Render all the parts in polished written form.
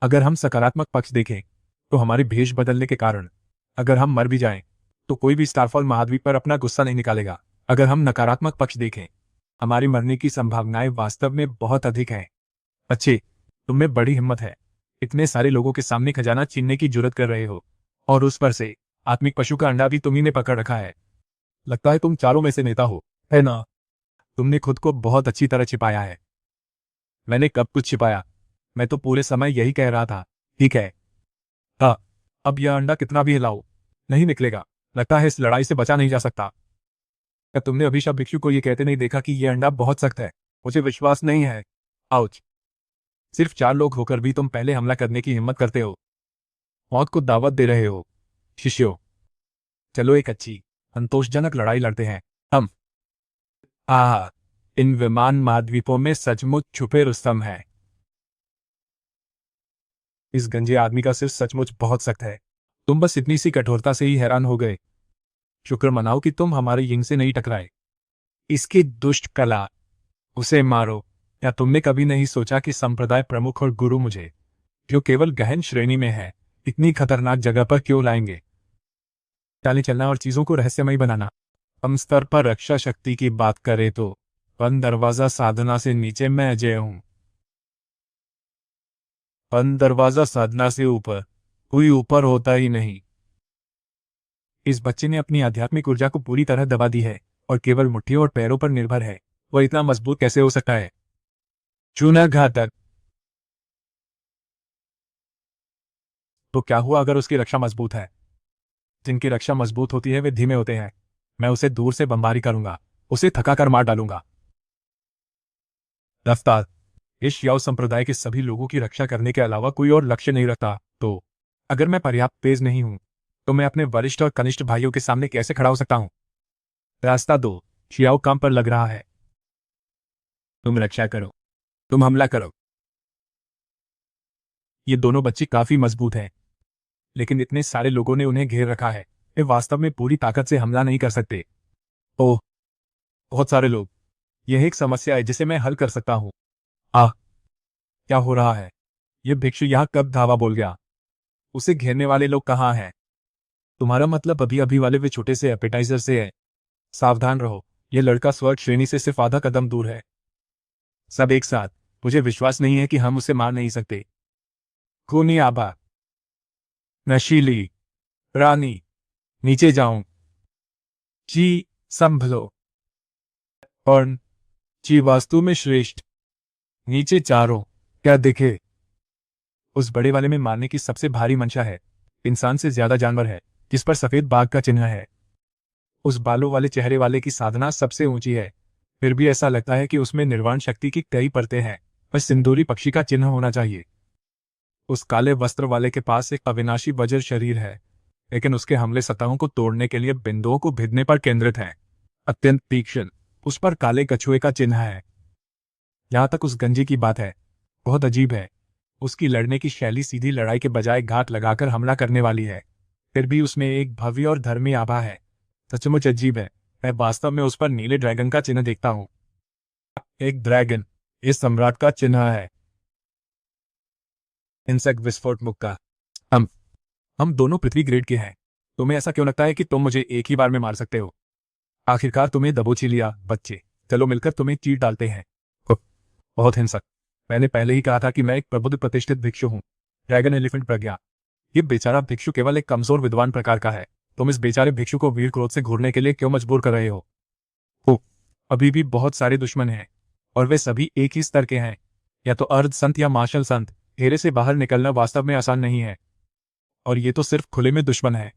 अगर हम सकारात्मक पक्ष देखें तो हमारे भेष बदलने के कारण अगर हम मर भी जाएं तो कोई भी स्टारफॉल महाद्वीप पर अपना गुस्सा नहीं निकालेगा। अगर हम नकारात्मक पक्ष देखें, हमारी मरने की संभावनाएं वास्तव में बहुत अधिक हैं। अच्छे, तुम में बड़ी हिम्मत है। इतने सारे लोगों के सामने खजाना छीनने की जुर्रत कर रहे हो, और उस पर से आत्मिक पशु का अंडा भी तुम्ही ने पकड़ रखा है। लगता है तुम चारों में से नेता हो, है ना? तुमने खुद को बहुत अच्छी तरह छिपाया है। मैंने कब कुछ छिपाया? मैं तो पूरे समय यही कह रहा था, ठीक है। हाँ, अब यह अंडा कितना भी हिलाओ, नहीं निकलेगा। लगता है इस लड़ाई से बचा नहीं जा सकता। क्या तुमने अभिशाप भिक्षु को यह कहते नहीं देखा कि यह अंडा बहुत सख्त है? मुझे विश्वास नहीं है। आउच! सिर्फ 4 लोग होकर भी तुम पहले हमला करने की हिम्मत करते हो। मौत को दावत दे रहे हो। शिष्यों, चलो एक अच्छी, संतोषजनक लड़ाई लड़ते हैं। हम इन विमान महाद्वीपों में सचमुच छुपे रुस्तम हैं। इस गंजे आदमी का सिर सचमुच बहुत सख्त है। तुम बस इतनी सी कठोरता से ही हैरान हो गए। शुक्र मनाओ कि तुम हमारे यिंग से नहीं टकराए। इसकी दुष्ट कला, उसे मारो। या तुमने कभी नहीं सोचा कि संप्रदाय प्रमुख और गुरु मुझे, जो केवल गहन श्रेणी में है, इतनी खतरनाक जगह पर क्यों लाएंगे? चाले चलना और चीजों को रहस्यमय बनाना। हम स्तर पर रक्षा शक्ति की बात करें तो बंद दरवाजा साधना से नीचे मैं अजय हूं। बंद दरवाजा साधना से ऊपर कोई ऊपर होता ही नहीं। इस बच्चे ने अपनी आध्यात्मिक ऊर्जा को पूरी तरह दबा दी है और केवल मुट्ठियों और पैरों पर निर्भर है। वह इतना मजबूत कैसे हो सकता है? चूना घातक। तो क्या हुआ अगर उसकी रक्षा मजबूत है? जिनकी रक्षा मजबूत होती है वे धीमे होते हैं। मैं उसे दूर से बमबारी करूंगा, उसे थकाकर मार डालूंगा। रफ्तार। इस याव संप्रदाय के सभी लोगों की रक्षा करने के अलावा कोई और लक्ष्य नहीं रखता, तो अगर मैं पर्याप्त तेज नहीं हूं तो मैं अपने वरिष्ठ और कनिष्ठ भाइयों के सामने कैसे खड़ा हो सकता हूं? रास्ता 2। शियाओ काम पर लग रहा है। तुम रक्षा करो, तुम हमला करो। ये दोनों बच्चे काफी मजबूत हैं, लेकिन इतने सारे लोगों ने उन्हें घेर रखा है, वे वास्तव में पूरी ताकत से हमला नहीं कर सकते। ओह, बहुत सारे लोग। यह एक समस्या है जिसे मैं हल कर सकता हूं। आह, क्या हो रहा है? यह भिक्षु यहां कब धावा बोल गया? उसे घेरने वाले लोग कहाँ हैं? तुम्हारा मतलब अभी अभी वाले वे छोटे से एपेटाइजर से है? सावधान रहो, यह लड़का स्वर्ग श्रेणी से सिर्फ आधा कदम दूर है। सब एक साथ। मुझे विश्वास नहीं है कि हम उसे मार नहीं सकते। खूनी आभा, नशीली रानी, नीचे जाऊं? जी, संभलो। और जी वास्तु में श्रेष्ठ। नीचे चारों, क्या दिखे? उस बड़े वाले में मारने की सबसे भारी मंशा है। इंसान से ज्यादा जानवर है, जिस पर सफेद बाघ का चिन्ह है। उस बालों वाले चेहरे वाले की साधना सबसे ऊंची है, फिर भी ऐसा लगता है कि उसमें निर्वाण शक्ति की कई परतें हैं। बस सिंदूरी पक्षी का चिन्ह होना चाहिए। उस काले वस्त्र वाले के पास एक अविनाशी वज्र शरीर है, लेकिन उसके हमले सतहों को तोड़ने के लिए बिंदुओं को भेदने पर केंद्रित हैं। अत्यंत तीक्ष्ण। उस पर काले कछुए का चिन्ह है। यहां तक उस गंजी की बात है, बहुत अजीब है। उसकी लड़ने की शैली सीधी लड़ाई के बजाय घात लगाकर हमला करने वाली है, फिर भी उसमें एक भव्य और धर्मी आभा है। सचमुच अजीब है। मैं वास्तव में उस पर नीले ड्रैगन का चिन्ह देखता हूं। एक ड्रैगन, इस सम्राट का चिन्ह है। इंसेक्ट विस्फोट मुक्का। हम हम दोनों पृथ्वी ग्रेड के हैं। तुम्हें ऐसा क्यों लगता है कि तुम मुझे एक ही बार में मार सकते हो? आखिरकार तुम्हें दबोच ही लिया, बच्चे। चलो मिलकर तुम्हें चीर डालते हैं। उफ, बहुत हिंसक। मैंने पहले ही कहा था कि मैं एक प्रबुद्ध प्रतिष्ठित भिक्षु हूं। ड्रैगन एलिफेंट प्रज्ञा। ये बेचारा भिक्षु केवल एक कमजोर विद्वान प्रकार का है। तुम इस बेचारे भिक्षु को वीर क्रोध से घूरने के लिए क्यों मजबूर कर रहे हो? ओ, अभी भी बहुत सारे दुश्मन हैं, और वे सभी एक ही स्तर के हैं, या तो अर्ध संत या मार्शल संत। घेरे से बाहर निकलना वास्तव में आसान नहीं है, और ये तो सिर्फ खुले में दुश्मन है।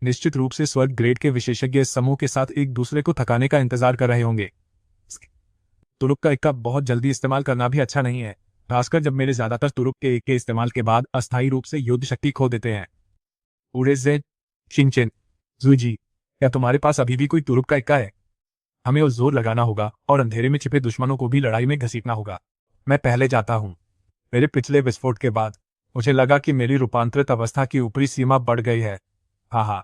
निश्चित रूप से स्वर्ग ग्रेड के विशेषज्ञ इस समूह के साथ एक दूसरे को थकाने का इंतजार कर रहे होंगे। तुरुप का इक्का बहुत जल्दी इस्तेमाल करना भी अच्छा नहीं है, खासकर जब मेरे ज्यादातर तुरुप के एक के इस्तेमाल के बाद अस्थायी रूप से युद्ध शक्ति खो देते हैं। उड़े जेड, शिनचेन, जुजी, क्या तुम्हारे पास अभी भी कोई तुरुप का इक्का है? हमें और जोर लगाना होगा और अंधेरे में छिपे दुश्मनों को भी लड़ाई में घसीटना होगा। मैं पहले जाता हूं। मेरे पिछले विस्फोट के बाद मुझे लगा कि मेरी रूपांतरित अवस्था की ऊपरी सीमा बढ़ गई है। हाँ हाँ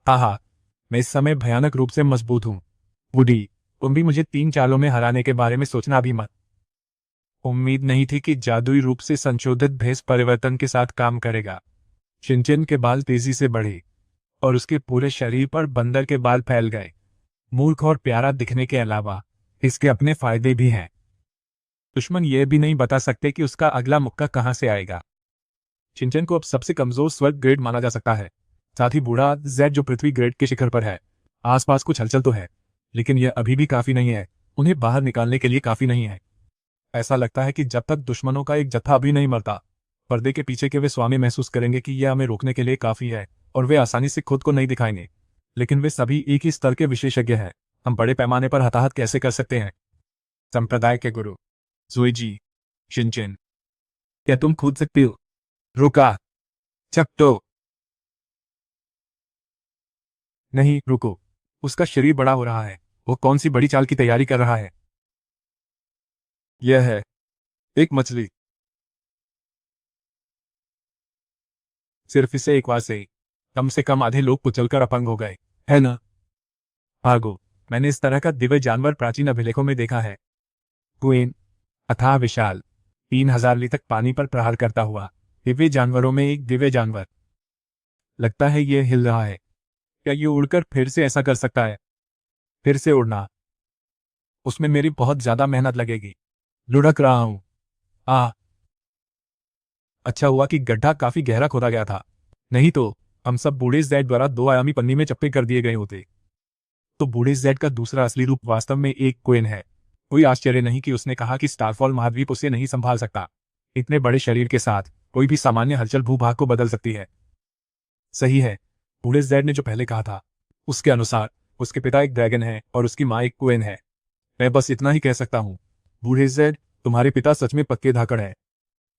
हाँ हाँ, मैं इस समय भयानक रूप से मजबूत हूँ। वुडी, तुम भी मुझे 3 चालों में हराने के बारे में सोचना भी मत। उम्मीद नहीं थी कि जादुई रूप से संशोधित भेष परिवर्तन के साथ काम करेगा। शिनचैन के बाल तेजी से बढ़े और उसके पूरे शरीर पर बंदर के बाल फैल गए। मूर्ख और प्यारा दिखने के अलावा इसके अपने फायदे भी हैं। दुश्मन यह भी नहीं बता सकते कि उसका अगला मुक्का कहां से आएगा। शिनचैन को अब सबसे कमजोर स्वर्ग ग्रेड माना जा सकता है। साथ ही बूढ़ा जेड जो पृथ्वी ग्रेड के शिखर पर है। आसपास कुछ हलचल तो है, लेकिन यह अभी भी काफी नहीं है। उन्हें बाहर निकालने के लिए काफी नहीं है। ऐसा लगता है कि जब तक दुश्मनों का एक जत्था अभी नहीं मरता, पर्दे के पीछे के वे स्वामी महसूस करेंगे कि यह हमें रोकने के लिए काफी है, और वे आसानी से खुद को नहीं दिखाएंगे। लेकिन वे सभी एक ही स्तर के विशेषज्ञ हैं। हम बड़े पैमाने पर हताहत कैसे कर सकते हैं? संप्रदाय के गुरु ज़ुईजी, शिनचैन, क्या तुम कूद सकते हो? रुका, चकटो। नहीं, रुको। उसका शरीर बड़ा हो रहा है। वो कौन सी बड़ी चाल की तैयारी कर रहा है? यह है एक मछली। सिर्फ इसे एक बार से कम आधे लोग कुचलकर अपंग हो गए, है ना? भागो। मैंने इस तरह का दिव्य जानवर प्राचीन अभिलेखों में देखा है। क्वीन, अथाह विशाल, 3000 लीटर तक पानी पर प्रहार करता हुआ दिव्य जानवरों में एक दिव्य जानवर। लगता है यह हिल रहा है। क्या ये उड़कर फिर से ऐसा कर सकता है? फिर से उड़ना, उसमें मेरी बहुत ज्यादा मेहनत लगेगी। लुढ़क रहा हूं। आ अच्छा हुआ कि गड्ढा काफी गहरा खोदा गया था, नहीं तो हम सब बूढ़े जेड द्वारा 2 आयामी पन्नी में चप्पे कर दिए गए होते। तो बूढ़े जेड का दूसरा असली रूप वास्तव में एक क्वेन है। कोई आश्चर्य नहीं कि उसने कहा कि स्टारफॉल महाद्वीप उसे नहीं संभाल सकता। इतने बड़े शरीर के साथ कोई भी सामान्य हलचल भूभाग को बदल सकती है। सही है, बूढ़े जेड ने जो पहले कहा था, उसके अनुसार उसके पिता एक ड्रैगन है और उसकी माँ एक क्वेन है। मैं बस इतना ही कह सकता हूँ। बूढ़े जेड, तुम्हारे पिता सच में पक्के धाकड़ है।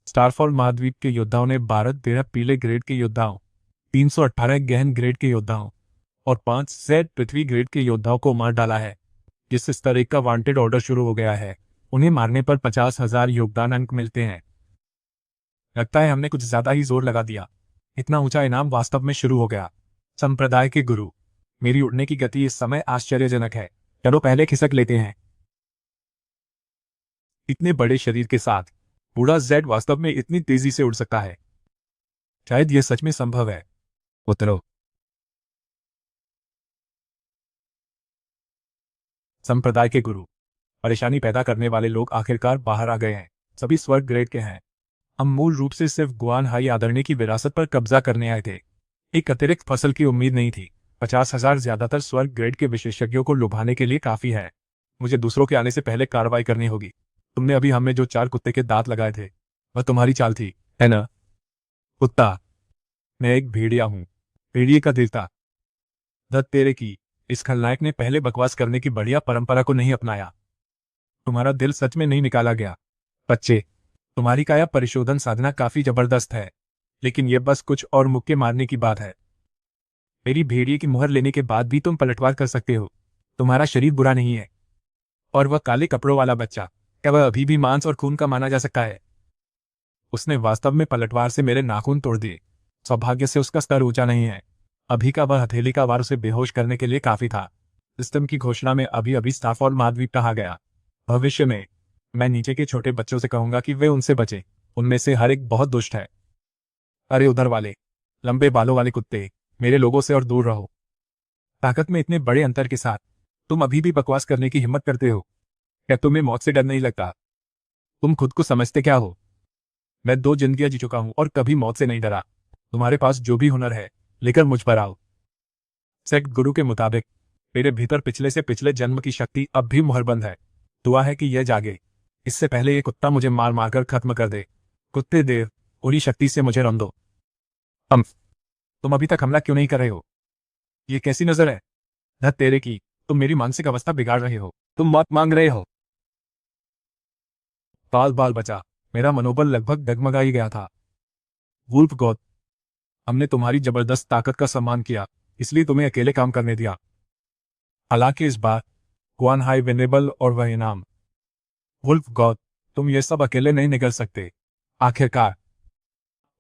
स्टारफॉल महाद्वीप के योद्धाओं ने 12-13 पीले ग्रेड के योद्धाओं, 318 गहन ग्रेड के योद्धाओं और 5 जेड पृथ्वी ग्रेड के योद्धाओं को मार डाला है। जिस स्तर 1 का वांटेड ऑर्डर शुरू हो गया है, उन्हें मारने पर 50,000 योगदान अंक मिलते हैं। लगता है हमने कुछ ज्यादा ही जोर लगा दिया। इतना ऊंचा इनाम वास्तव में शुरू हो गया। संप्रदाय के गुरु, मेरी उड़ने की गति इस समय आश्चर्यजनक है। चलो पहले खिसक लेते हैं। इतने बड़े शरीर के साथ बूढ़ा जेड वास्तव में इतनी तेजी से उड़ सकता है? शायद यह सच में संभव है। उतरो। संप्रदाय के गुरु, परेशानी पैदा करने वाले लोग आखिरकार बाहर आ गए हैं। सभी स्वर्ग ग्रेड के हैं। हम मूल रूप से सिर्फ गुआन हाई आदरणीय की विरासत पर कब्जा करने आए थे। एक अतिरिक्त फसल की उम्मीद नहीं थी। 50,000 ज्यादातर स्वर्ग ग्रेड के विशेषज्ञों को लुभाने के लिए काफी है। मुझे दूसरों के आने से पहले कार्रवाई करनी होगी। तुमने अभी हमें जो 4 कुत्ते के दांत लगाए थे, वह तुम्हारी चाल थी, है ना? कुत्ता, मैं एक भेड़िया हूं, भेड़िए का देवता। दत्त तेरे की, इस खलनायक ने पहले बकवास करने की बढ़िया परंपरा को नहीं अपनाया। तुम्हारा दिल सच में नहीं निकाला गया। बच्चे, तुम्हारी काया परिशोधन साधना काफी जबरदस्त है, लेकिन यह बस कुछ और मुक्के मारने की बात है। मेरी भेड़िए की मुहर लेने के बाद भी तुम पलटवार कर सकते हो। तुम्हारा शरीर बुरा नहीं है। और वह काले कपड़ों वाला बच्चा, क्या वह अभी भी मांस और खून का माना जा सकता है? उसने वास्तव में पलटवार से मेरे नाखून तोड़ दिए। सौभाग्य से उसका स्तर ऊंचा नहीं है। अभी का वह हथेली का वार उसे बेहोश करने के लिए काफी था। सिस्टम की घोषणा में अभी अभी स्टारफॉल महाद्वीप कहा गया। भविष्य में मैं नीचे के छोटे बच्चों से कहूंगा कि वे उनसे बचें। उनमें से हर एक बहुत दुष्ट है। अरे उधर वाले लंबे बालों वाले कुत्ते, मेरे लोगों से और दूर रहो। ताकत में इतने बड़े अंतर के साथ तुम अभी भी बकवास करने की हिम्मत करते हो? क्या तुम्हें मौत से डर नहीं लगता? तुम खुद को समझते क्या हो? मैं 2 जिंदगियां जी चुका हूं और कभी मौत से नहीं डरा। तुम्हारे पास जो भी हुनर है, लेकर मुझ पर आओ। सेक्ट गुरु के मुताबिक मेरे भीतर पिछले से पिछले जन्म की शक्ति अब भी मुहरबंद है। दुआ है कि यह जागे, इससे पहले ये कुत्ता मुझे मार मार कर खत्म कर दे। कुत्ते देव, पूरी शक्ति से मुझे रम दो। तुम अभी तक हमला क्यों नहीं कर रहे हो? ये कैसी नजर है? धत तेरे की, तुम मेरी मानसिक अवस्था बिगाड़ रहे हो। तुम मौत मांग रहे हो। बाल बाल बचा, मेरा मनोबल लगभग डगमगा ही गया था। वुल्फ गॉड, हमने तुम्हारी जबरदस्त ताकत का सम्मान किया, इसलिए तुम्हें अकेले काम करने दिया। हालांकि इस बार गुआन हाई वेनेबल और वह इनाम। वुल्फ गॉड, तुम ये सब अकेले नहीं निकल सकते। आखिरकार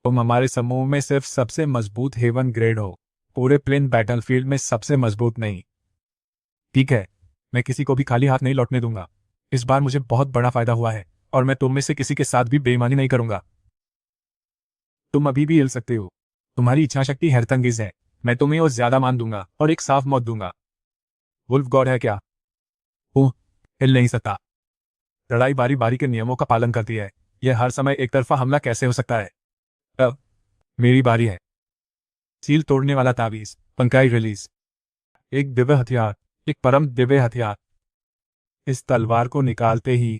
तुम हमारे समूह में सिर्फ सबसे मजबूत हेवन ग्रेड हो, पूरे प्लेन बैटलफील्ड में सबसे मजबूत नहीं। ठीक है, मैं किसी को भी खाली हाथ नहीं लौटने दूंगा। इस बार मुझे बहुत बड़ा फायदा हुआ है और मैं तुम में से किसी के साथ भी बेईमानी नहीं करूंगा। तुम अभी भी हिल सकते हो। तुम्हारी इच्छा शक्ति हैरतअंगेज है। मैं तुम्हें और ज्यादा मान दूंगा और एक साफ मौत दूंगा। वुल्फ गॉड है क्या? ओह, हिल नहीं सकता। लड़ाई बारी बारी के नियमों का पालन करती है। यह हर समय एक तरफा हमला कैसे हो सकता है? अब मेरी बारी है। सील तोड़ने वाला तावीज, पंकाई रिलीज। एक दिव्य हथियार, एक परम दिव्य हथियार। इस तलवार को निकालते ही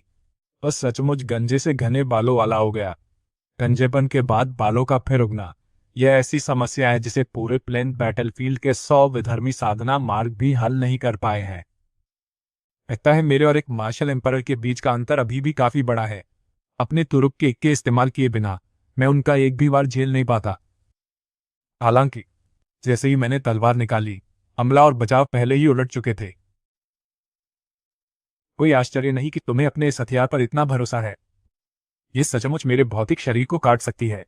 वह सचमुच गंजे से घने बालों वाला हो गया। गंजेपन के बाद बालों का फिर उगना, यह ऐसी समस्या है जिसे पूरे प्लेन बैटलफील्ड के 100 विधर्मी साधना मार्ग भी हल नहीं कर पाए हैं। लगता है मेरे और एक मार्शल एम्पायर के बीच का अंतर अभी भी काफी बड़ा है। अपने तुरुप के इक्के इस्तेमाल किए बिना मैं उनका एक भी वार झेल नहीं पाता। हालांकि जैसे ही मैंने तलवार निकाली, हमला और बचाव पहले ही उलट चुके थे। कोई आश्चर्य नहीं कि तुम्हें अपने इस हथियार पर इतना भरोसा है। यह सचमुच मेरे भौतिक शरीर को काट सकती है।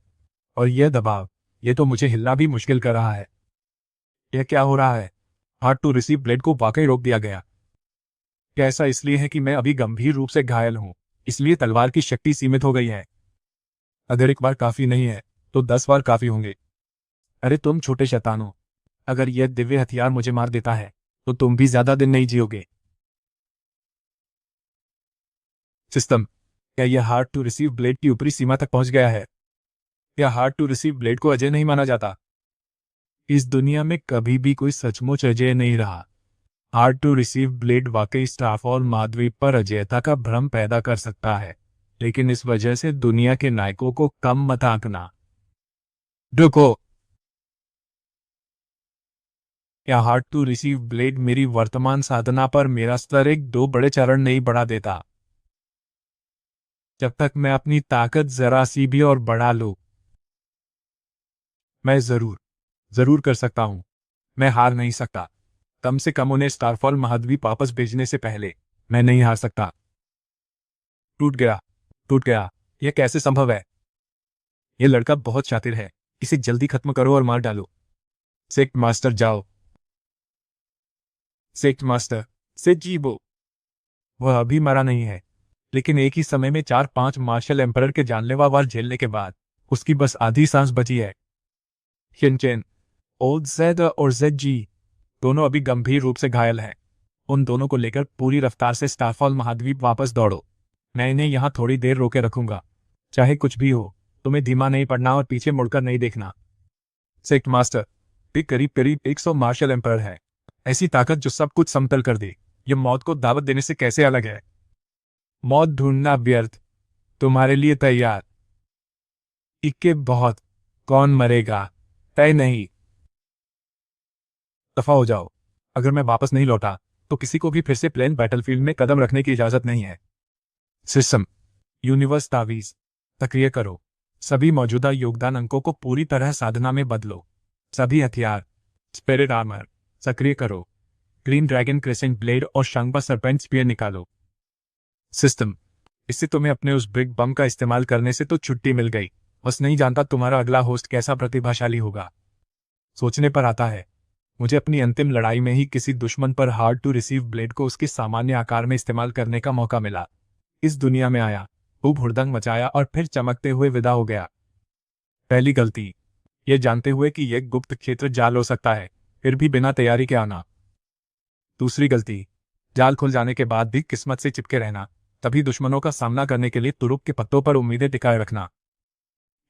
और यह दबाव, यह तो मुझे हिलना भी मुश्किल कर रहा है। यह क्या हो रहा है? हार्ड टू रिसीव ब्लेड को वाकई रोक दिया गया। क्या ऐसा इसलिए है कि मैं अभी गंभीर रूप से घायल हूं, इसलिए तलवार की शक्ति सीमित हो गई है? अगर एक बार काफी नहीं है तो 10 बार काफी होंगे। अरे तुम छोटे शैतानो, अगर यह दिव्य हथियार मुझे मार देता है तो तुम भी ज्यादा दिन नहीं जियोगे। सिस्टम, क्या यह हार्ड टू रिसीव ब्लेड की ऊपरी सीमा तक पहुंच गया है? क्या हार्ड टू रिसीव ब्लेड को अजय नहीं माना जाता? इस दुनिया में कभी भी कोई सचमुच अजय नहीं रहा। हार्ड टू रिसीव ब्लेड वाकई स्टाफ और महाद्वीप पर अजयता का भ्रम पैदा कर सकता है, लेकिन इस वजह से दुनिया के नायकों को कम मत आंकना। रुको, क्या हार्ड टू रिसीव ब्लेड मेरी वर्तमान साधना पर मेरा स्तर एक दो बड़े चरण नहीं बढ़ा देता? जब तक मैं अपनी ताकत जरा सी भी और बढ़ा लूं, मैं जरूर कर सकता हूं। मैं हार नहीं सकता। कम से कम उन्हें स्टारफॉल महाद्वीप वापस भेजने से पहले मैं नहीं हार सकता। टूट गया, टूट गया। यह कैसे संभव है? यह लड़का बहुत शातिर है। इसे जल्दी खत्म करो और मार डालो। सेक्ट मास्टर जाओ। सेक्ट मास्टर से जीबो। वह अभी मरा नहीं है, लेकिन एक ही समय में 4-5 मार्शल एम्परर के जानलेवा वार झेलने के बाद उसकी बस आधी सांस बची है। हिनचेन, ओल्ड ज़ेड और जेड जी दोनों अभी गंभीर रूप से घायल हैं। उन दोनों को लेकर पूरी रफ्तार से स्टारफॉल महाद्वीप वापस दौड़ो। मैं इन्हें यहां थोड़ी देर रोके रखूंगा। चाहे कुछ भी हो, तुम्हें धीमा नहीं पड़ना और पीछे मुड़कर नहीं देखना। सेक्ट मास्टर, भी करीब करीब 100 मार्शल एम्परर है। ऐसी ताकत जो सब कुछ समतल कर दे, यह मौत को दावत देने से कैसे अलग है? मौत ढूंढना व्यर्थ। तुम्हारे लिए तैयार। इक्के बहुत। कौन मरेगा तय नहीं। दफा हो जाओ। अगर मैं वापस नहीं लौटा तो किसी को भी फिर से प्लेन बैटलफील्ड में कदम रखने की इजाजत नहीं है। सिस्टम, यूनिवर्स तावीज सक्रिय करो। सभी मौजूदा योगदान अंकों को पूरी तरह साधना में बदलो। सभी हथियार, स्पिरिट आर्मर सक्रिय करो। ग्रीन ड्रैगन क्रेसेंट ब्लेड और शंगबा सरपेंट स्पीयर निकालो। सिस्टम, इससे तुम्हें अपने उस बिग बम का इस्तेमाल करने से तो छुट्टी मिल गई। बस नहीं जानता तुम्हारा अगला होस्ट कैसा प्रतिभाशाली होगा। सोचने पर आता है, मुझे अपनी अंतिम लड़ाई में ही किसी दुश्मन पर हार्ड टू रिसीव ब्लेड को उसके सामान्य आकार में इस्तेमाल करने का मौका मिला। इस दुनिया में आया, खूब हुड़दंग मचाया और फिर चमकते हुए विदा हो गया। पहली गलती, यह जानते हुए कि यह गुप्त क्षेत्र जाल हो सकता है, फिर भी बिना तैयारी के आना। दूसरी गलती, जाल खुल जाने के बाद भी किस्मत से चिपके रहना, तभी दुश्मनों का सामना करने के लिए तुरुप के पत्तों पर उम्मीदें टिकाए रखना।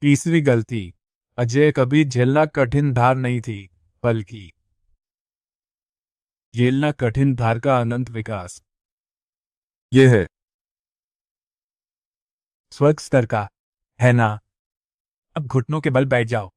तीसरी गलती, अजय कभी झेलना कठिन धार नहीं थी, बल्कि झेलना कठिन धार का अनंत विकास। यह है स्वर्ग स्तर का, है ना? अब घुटनों के बल बैठ जाओ।